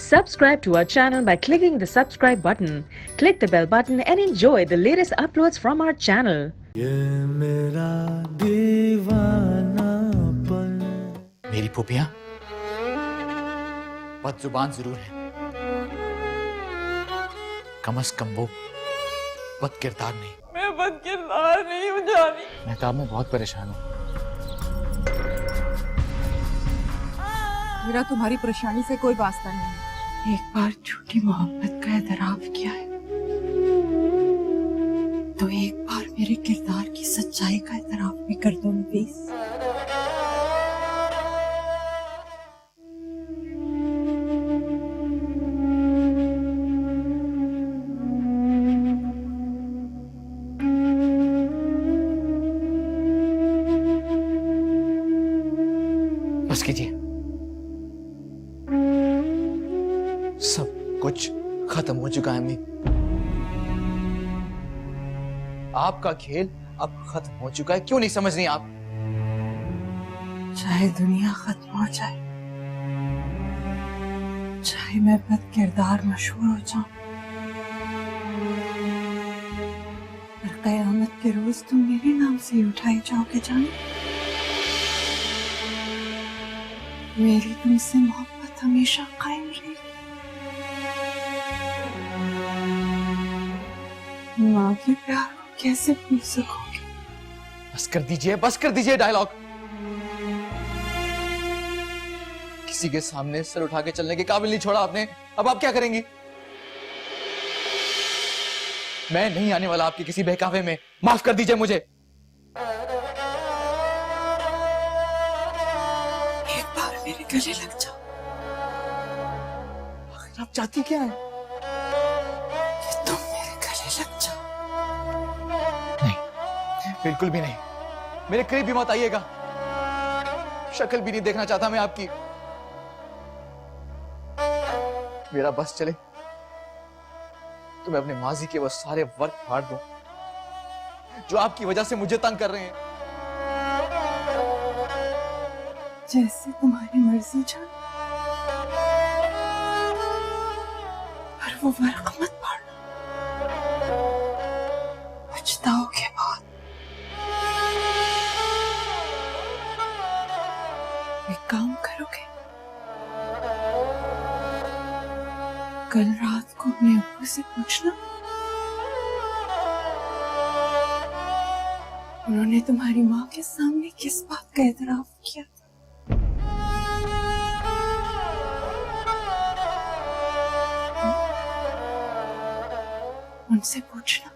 Subscribe to our channel by clicking the subscribe button. Click the bell button and enjoy the latest uploads from our channel. ये मेरा दीवानापन। मेरी फूफियां बदजुबान जरूर है, कम से कम वो बदकिरदार नहीं। मैं बदकिरदार नहीं हूँ जानी। महताब, मैं बहुत परेशान हूँ। मेरा तुम्हारी परेशानी से कोई वास्ता नहीं है। एक बार झूठी मोहब्बत का एतराफ किया है तो एक बार मेरे किरदार की सच्चाई का एतराफ भी कर दो नफीस। बस कीजिए, सब कुछ खत्म हो चुका है अम्मी। आपका खेल अब खत्म हो चुका है, क्यों नहीं समझ रही आप? चाहे दुनिया खत्म हो जाए, चाहे मैं बद किरदार मशहूर हो जाऊं, पर कयामत के रोज तुम मेरे नाम से ही उठाए जाओगे जाने। मेरी तुमसे मोहब्बत हमेशा कायम रहेगी। माँ के प्यार को कैसे भूल सकोगे? बस कर दीजिए डायलॉग। किसी के सामने सर उठा के चलने के काबिल नहीं छोड़ा आपने, अब आप क्या करेंगी? मैं नहीं आने वाला आपके किसी बहकावे में, माफ कर दीजिए मुझे। एक बार मेरे गले लग जाओ। आखिर आप चाहती क्या है? कि तुम मेरे गले लग जाओ। नहीं, बिल्कुल भी नहीं। मेरे करीब भी मत आइएगा, शक्ल भी नहीं देखना चाहता मैं आपकी। मेरा बस चले तो मैं अपने माजी के वो सारे वर्क फाड़ दूं जो आपकी वजह से मुझे तंग कर रहे हैं। जैसे तुम्हारी मर्जी जान, पर वो वर्क मत फाड़ना, पछताओगे बहुत। एक काम करोगे, कल रात को अपने अब्बू से पूछना, उन्होंने तुम्हारी माँ के सामने किस बात का एतराफ किया था। उनसे पूछना।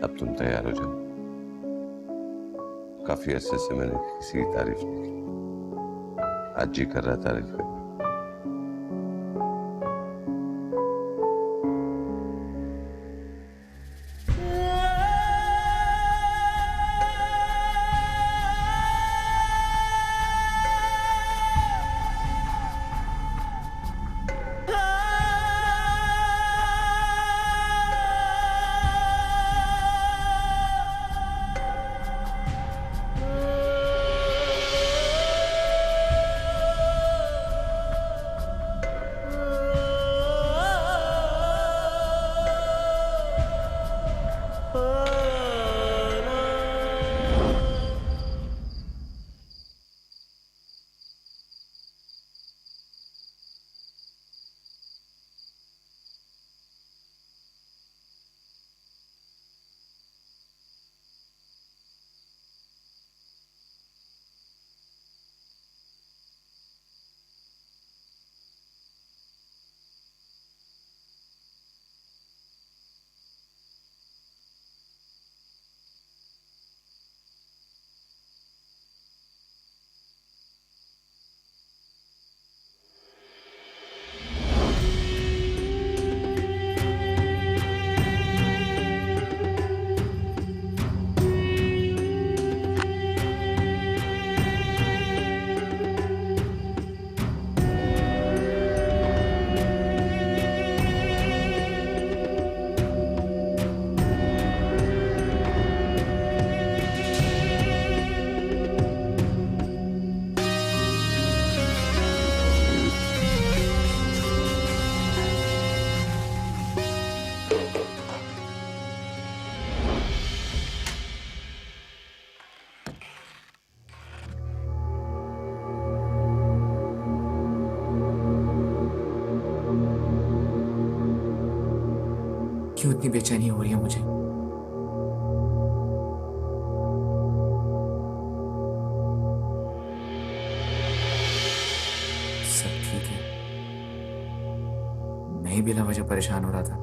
अब तुम तैयार हो जाओ। काफी अरसे से मैंने किसी की तारीफ नहीं की, आज जी कर रहा तारीफ कर। क्यों इतनी बेचैनी हो रही है मुझे? सब ठीक है, मैं ही बिना वजह परेशान हो रहा था।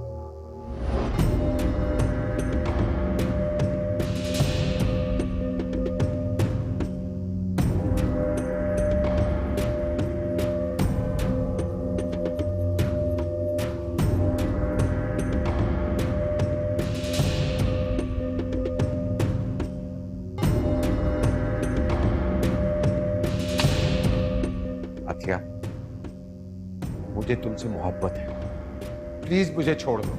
अतिया, मुझे तुमसे मोहब्बत है, प्लीज मुझे छोड़ दो।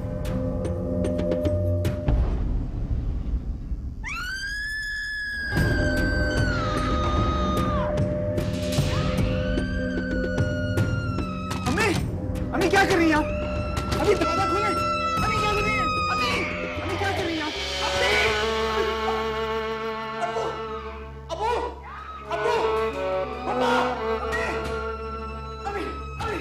अम्मी, अम्मी क्या कर रही हैं आप? अम्मी दरवाजा खोलें। अम्मी क्या कर रही हैं? अम्मी, अम्मी क्या कर रही हैं आप? अम्मी, अब्बू, अब्बू, अब्बू, मम्मा, अम्मी, अम्मी, अम्मी,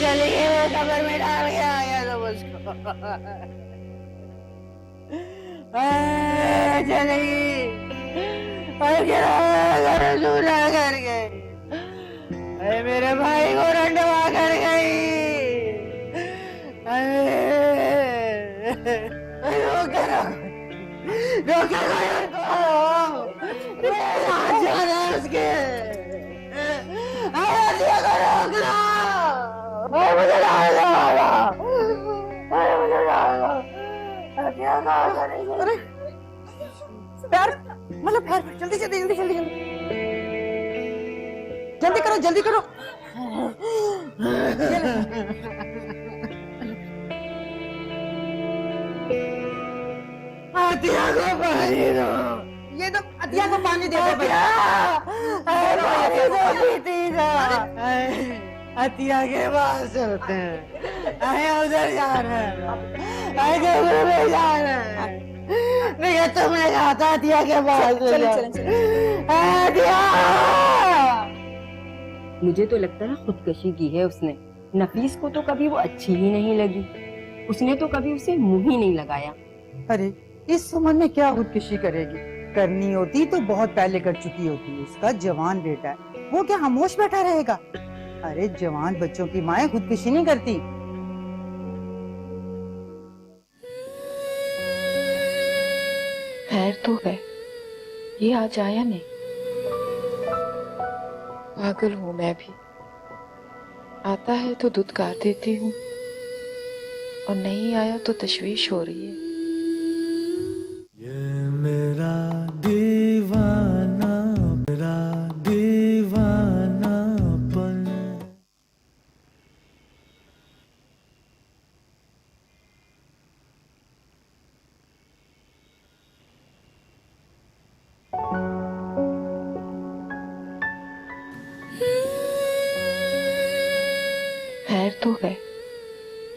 चली गई, वो कब्र में डाल के आया तो मुझको चली गई और चूल्हा कर गई, मेरे भाई को रंडवा कर गई। रोके उसके रोक लो, मुझे अरे पैर मतलब पैर, जल्दी जल्दी जल्दी जल्दी जल्दी करो, जल्दी करो। अतिया को पानी दो, ये तो अतिया को पानी दे दो। अतिया के पास चलते हैं, उधर जा रहे हैं, जा रहे हैं। नहीं तुमने कहा था अतिया के पास। चलो चलो चलो। मुझे तो लगता है खुदकशी की है उसने। नफीस को तो कभी वो अच्छी ही नहीं लगी, उसने तो कभी उसे मुंह ही नहीं लगाया। अरे इस उम्र में क्या खुदकशी करेगी, करनी होती तो बहुत पहले कर चुकी होती। उसका जवान बेटा है, वो क्या खामोश बैठा रहेगा? अरे जवान बच्चों की माएं खुदकशी नहीं करती। खैर तो है, ये आज आया नहीं। पागल हूं मैं भी, आता है तो दुत्कार देती हूँ और नहीं आया तो तशवीश हो रही है। ये मेरा दीवानापन। खैर तो है,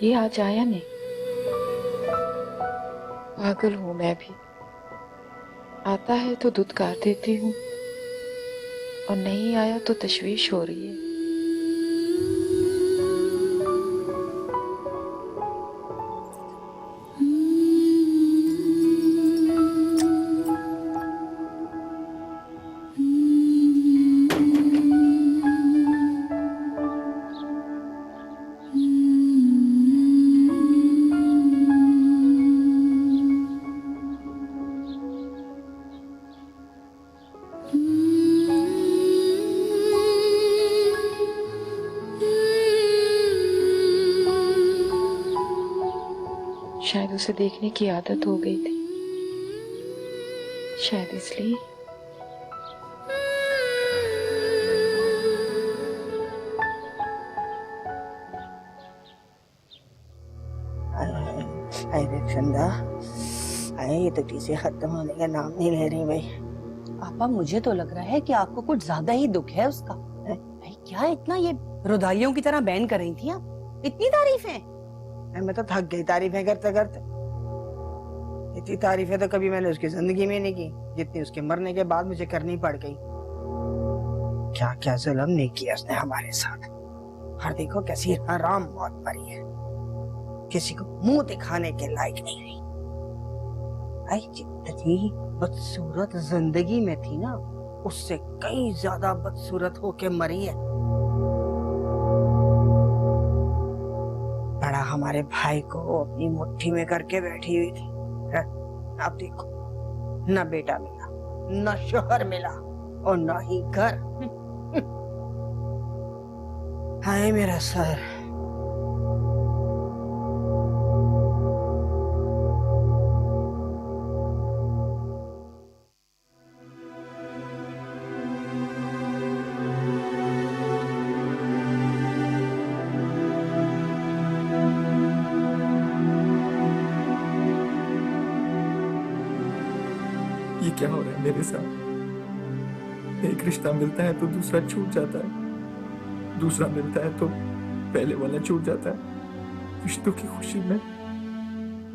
ये आज आया नहीं। पागल हूं मैं भी, आता है तो दुत्कार देती हूँ और नहीं आया तो तशवीश हो रही है। शायद उसे देखने की आदत हो गई थी, शायद इसलिए। देख चंदा, ये तो चीजें खत्म होने का नाम नहीं ले रही भाई। पापा मुझे तो लग रहा है कि आपको कुछ ज्यादा ही दुख है उसका। भाई क्या इतना ये रुदाइयों की तरह बैन कर रही थी आप? इतनी तारीफें? मैं तो थक गई तारीफें करते करते। इतनी तारीफें तो कभी मैंने उसकी जिंदगी में नहीं की जितनी उसके मरने के बाद मुझे करनी पड़ गई। क्या क्या जुल्म नहीं किया उसने हमारे साथ। हर देखो कैसी हराम मौत मरी है, किसी को मुंह दिखाने के लायक नहीं रही। आई जितनी बदसूरत जिंदगी में थी ना, उससे कई ज्यादा बदसूरत होके मरी है। बड़ा हमारे भाई को अपनी मुट्ठी में करके बैठी हुई थी। अब देखो, न बेटा मिला, न शोहर मिला और न ही घर। हाय मेरा सर। ये क्या हो रहा है मेरे साथ? एक रिश्ता मिलता है तो दूसरा छूट जाता है, दूसरा मिलता है तो पहले वाला छूट जाता है। रिश्तों की खुशी में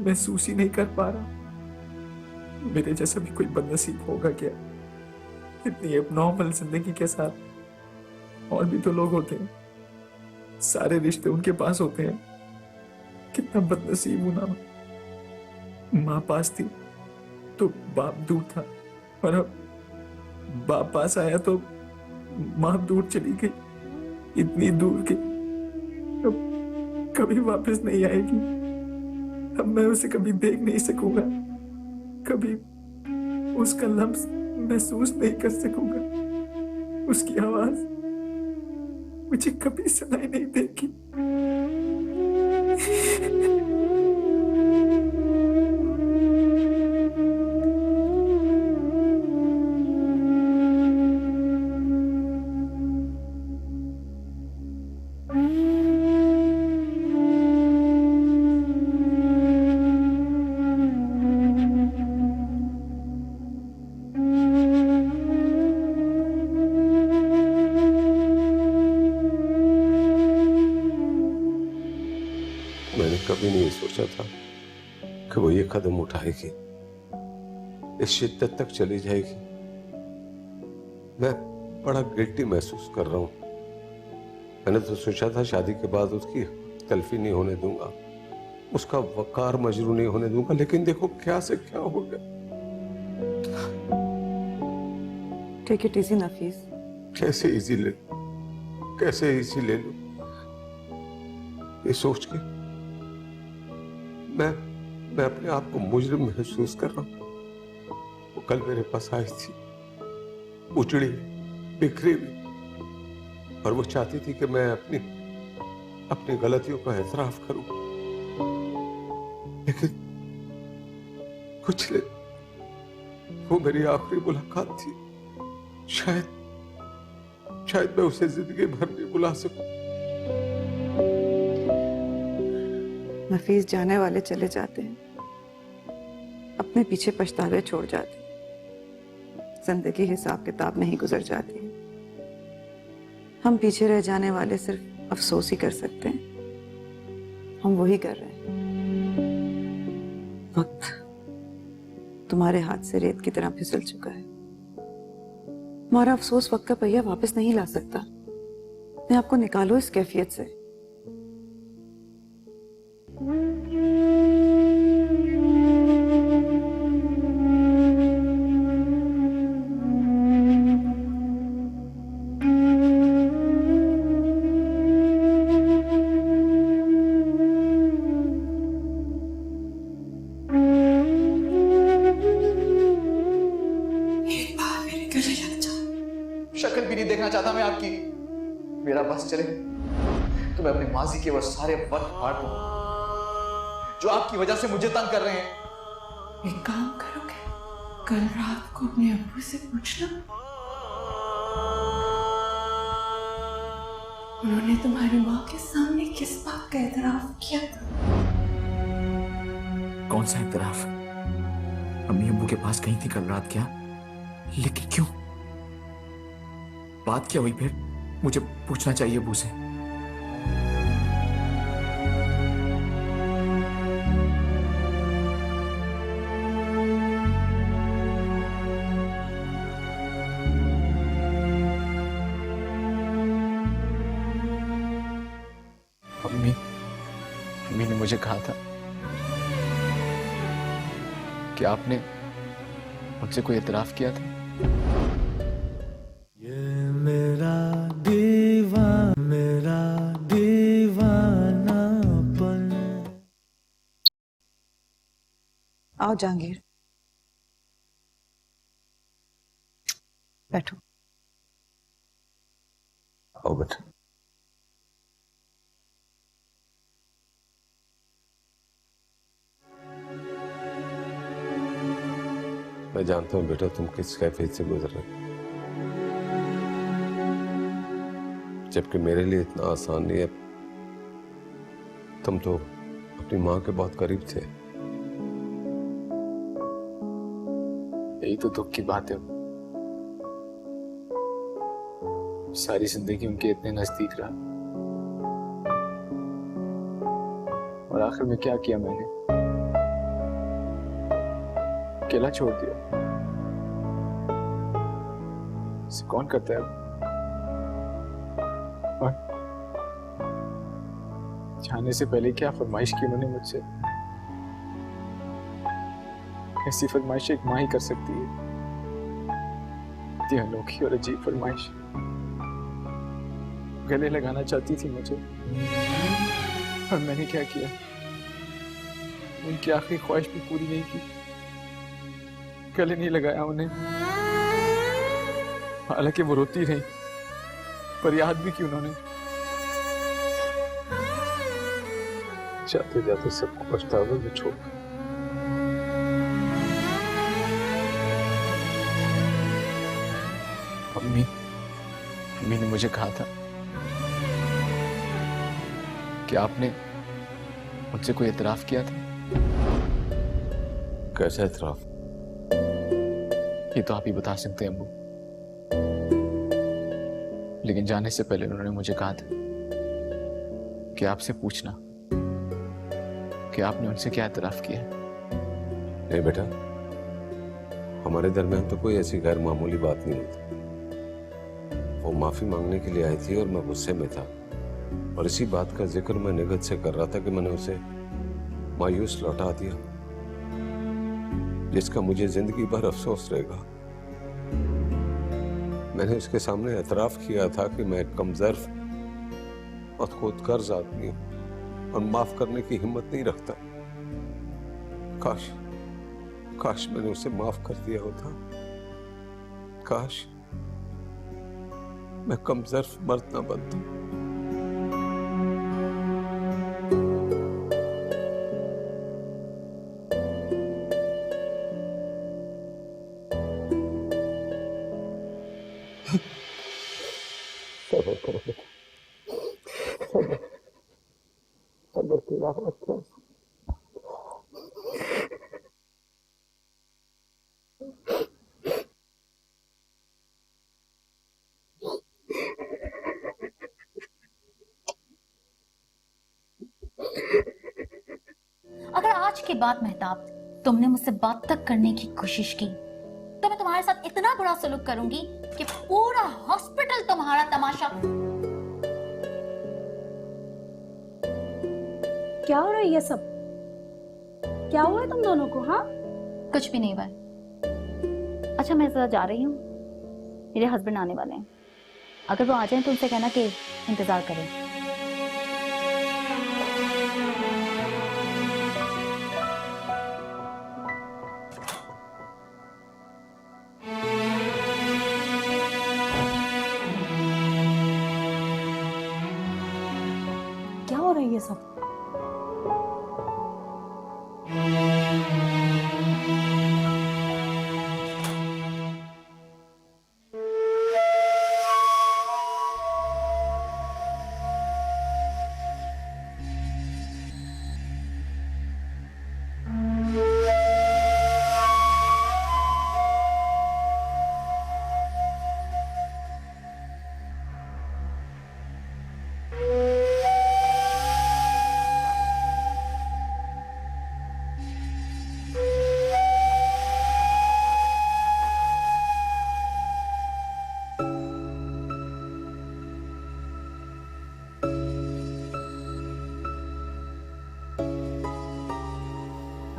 महसूस ही नहीं कर पा रहा। मेरे जैसा भी कोई बदनसीब होगा क्या इतनी अब नॉर्मल जिंदगी के साथ? और भी तो लोग होते हैं, सारे रिश्ते उनके पास होते हैं। कितना बदनसीब हूं ना। माँ पास थी तो बाप दूर था, और अब बाप पास आया तो माँ दूर चली गई। इतनी दूर कि अब कभी वापस नहीं आएगी। अब मैं उसे कभी देख नहीं सकूंगा, कभी उसका लम्स महसूस नहीं कर सकूंगा। उसकी आवाज मुझे कभी सुनाई नहीं देगी। मैंने कभी नहीं सोचा था कि वो ये कदम उठाएगी, इस शिद्दत तक चली जाएगी। मैं बड़ा गिल्टी महसूस कर रहा हूं। मैंने तो सोचा था शादी के बाद उसकी तलफी नहीं होने दूंगा, उसका वकार मजरू नहीं होने दूंगा, लेकिन देखो क्या से क्या हो गया। टेक इट इजी नफीस। कैसे इजी ले लूं, कैसे इजी ले लूं, ये सोच के मैं अपने आप को मुजरिम महसूस कर रहा हूं। वो कल मेरे पास आई थी, उजड़ी बिखरी हुई, और वो चाहती थी कि मैं अपनी गलतियों का एतराफ करूं, लेकिन कुछ ले, वो मेरी आखिरी मुलाकात थी। शायद मैं उसे जिंदगी भर नहीं भुला सकूं। नफीस, जाने वाले चले जाते हैं, अपने पीछे पछतावे छोड़ जाते हैं। जिंदगी हिसाब किताब नहीं गुजर जाती है। हम पीछे रह जाने वाले सिर्फ अफसोस ही कर सकते हैं। हम वही कर रहे हैं। वक्त तुम्हारे हाथ से रेत की तरह फिसल चुका है। हमारा अफसोस वक्त का पहिया वापस नहीं ला सकता। मैं आपको निकालो इस कैफियत से। शक्ल भी नहीं देखना चाहता मैं आपकी। मेरा बस चले तो मैं अपने माजी के वो सारे वक्त फाड़ दूं जो आपकी वजह से मुझे तंग कर रहे हैं। एक काम करोगे, कल रात को अपने अब्बू से पूछना, उन्होंने तुम्हारी माँ के सामने किस बात का एतराफ किया था? कौन सा इतराफ? अम्मी अब्बू के पास गई थी कल रात क्या? लेकिन क्यों? बात क्या हुई फिर? मुझे पूछना चाहिए अब्बू से। अम्मी ने मुझे कहा था कि आपने मुझसे कोई एतराफ किया था। ये मेरा दीवानापन। आओ जहांगीर, बैठो। आओ बेटा। मैं जानता हूं बेटा तुम किस कैफियत से गुजर रहे हो, जबकि मेरे लिए इतना आसान नहीं है। तुम तो अपनी माँ के बहुत करीब थे। यही तो दुख की बात है। सारी जिंदगी उनके इतने नजदीक रहा, और आखिर में क्या किया मैंने? अकेला छोड़ दिया। इसे कौन करता है? जाने से पहले क्या फरमाइश की उन्होंने मुझसे? ऐसी फरमाइश एक माँ ही कर सकती है। इतनी अनोखी और अजीब फरमाइश। गले लगाना चाहती थी मुझे, और मैंने क्या किया? उनकी आखिरी ख्वाहिश भी पूरी नहीं की, गले नहीं लगाया उन्हें। हालांकि वो रोती रही, पर याद भी की उन्होंने। जाते जाते सबको पछतावे में छोड़। अम्मी ने मुझे कहा था कि आपने मुझसे कोई एतराफ किया था। कैसा एतराफ? ये तो आप ही बता सकते हैं अम्बू, लेकिन जाने से पहले उन्होंने मुझे कहा था कि आपसे पूछना कि आपने उनसे क्या एतराफ किया है। नहीं बेटा, हमारे दरमियान तो कोई ऐसी गैर मामूली बात नहीं हुई थी। वो माफी मांगने के लिए आई थी और मैं गुस्से में था, और इसी बात का जिक्र मैं निगत से कर रहा था कि मैंने उसे मायूस लौटा दिया, जिसका मुझे जिंदगी भर अफसोस रहेगा। मैंने उसके सामने एतराफ किया था कि मैं एक कमजोर और खुदगर्ज आदमी हूं और माफ करने की हिम्मत नहीं रखता। काश मैंने उसे माफ कर दिया होता। काश मैं कमजोर मर्द ना बनता। सबर करो बेटा, सबर की राहत क्या। अगर आज के बाद मेहताब तुमने मुझसे बात तक करने की कोशिश की तो मैं तुम्हारे साथ इतना बुरा सलूक करूंगी कि पूरा हॉस्पिटल तुम्हारा तमाशा। क्या हो रहा है ये सब? क्या हुआ है तुम दोनों को? हाँ, कुछ भी नहीं हुआ। अच्छा, मैं जरा जा रही हूँ, मेरे हस्बैंड आने वाले हैं। अगर वो आ जाए तो उनसे कहना कि इंतजार करें। क्या हो रहा है ये सब?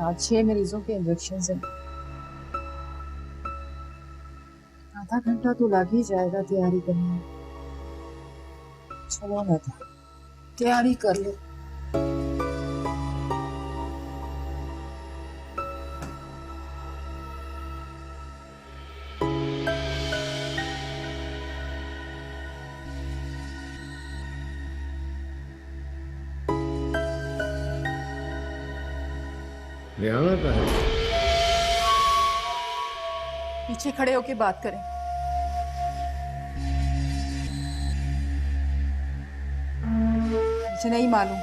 आज 6 मरीजों के इंजेक्शन हैं। आधा घंटा तो लग ही जाएगा तैयारी करने में। चलो ना, तैयारी कर लो। रियाना का है। पीछे खड़े होके बात करें। मुझे नहीं मालूम,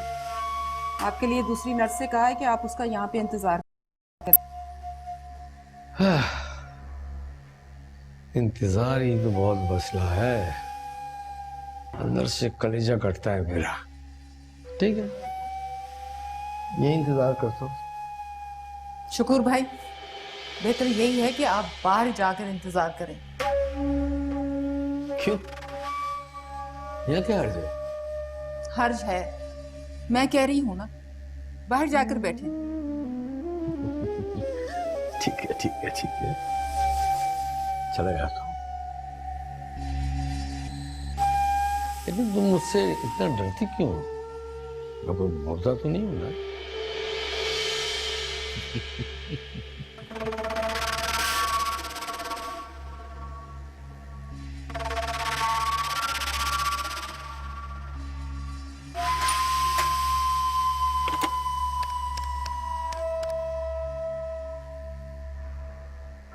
आपके लिए दूसरी नर्स से कहा है कि आप उसका यहाँ पे इंतजार करें। इंतजार ही तो बहुत मसला है, अंदर से कलेजा कटता है मेरा। ठीक है, ये इंतजार करता हूँ। शुक्र भाई, बेहतर यही है कि आप बाहर जाकर इंतजार करें। क्यों? यह क्या हर्ज है? हर्ज है, मैं कह रही हूँ ना, बाहर जाकर बैठे। ठीक है ठीक है ठीक है, चला जाता हूँ। लेकिन तुम मुझसे इतना डरती क्यों हो? मैं कोई मुर्दा तो नहीं हूं ना?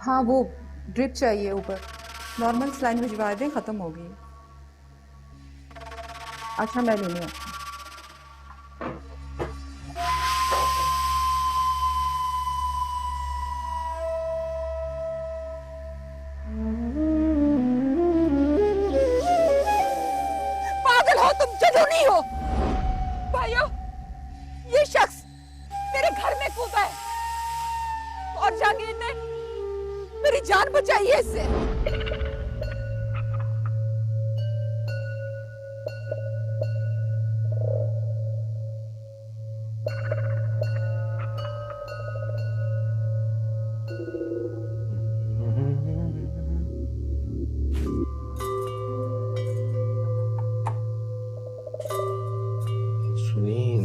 हाँ, वो ड्रिप चाहिए ऊपर। नॉर्मल स्लाइन भिजवा दें, खत्म हो गई। अच्छा, मैं लेने आती हूँ। पागल हो तुम, जुनूनी हो। भाइयों, ये शख्स मेरे घर में कूदा है और जहांगीर ने मेरी जान बचाई है इससे। सुनील,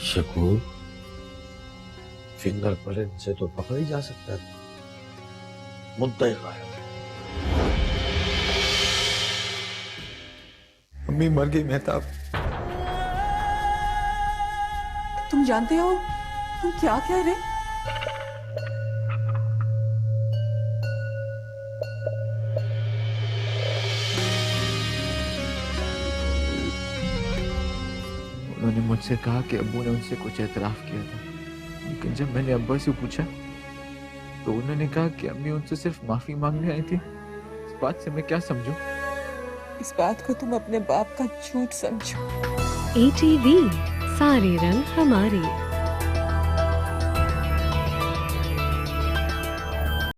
शकूर, फिंगरप्रिंट से तो पकड़ ही जा सकता है। मुद्दा ही गायब। अम्मी मर गई मेहताब। तुम जानते हो तुम क्या कह रहे? उन्होंने मुझसे कहा कि अब्बू ने उनसे कुछ एतराफ किया था, लेकिन जब मैंने अब्बा से पूछा तो उन्होंने कहा कि अम्मी उनसे सिर्फ माफी मांगने आई थी। इस बात से मैं क्या समझूं? इस बात को तुम अपने बाप का झूठ समझो। ATV, सारे रंग हमारे।